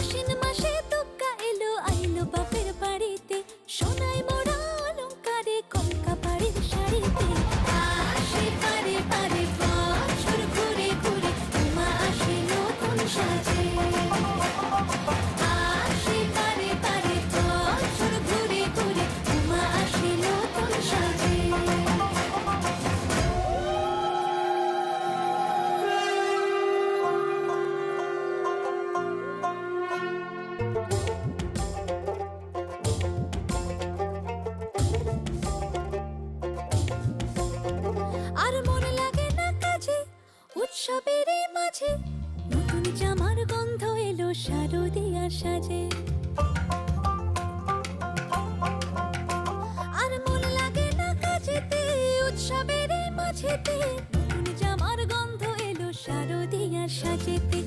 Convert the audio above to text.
আশ্বিন মাসে দুগ্গা এলো আইলো বাপের বাড়িতে, সোনায় মোড়া অলংকারে কলকা বাড়ির শাড়িতে। আসে পারে পারে বছর ঘুরে ঘুরে, উমা আসে নতুন সাজে। আসে পারে পারে বছর ঘুরে ঘুরে, উমা আসে নতুন সাজে। আর মনে লাগে না কাজে উৎসবের মাঝে, নতুন জামার গন্ধ এলো শারদিয়ার সাজে। আর মনে লাগে না কাজেতে উৎসবের মাঝেতে, নতুন জামার গন্ধ এলো শারদিয়ার সাজেতে।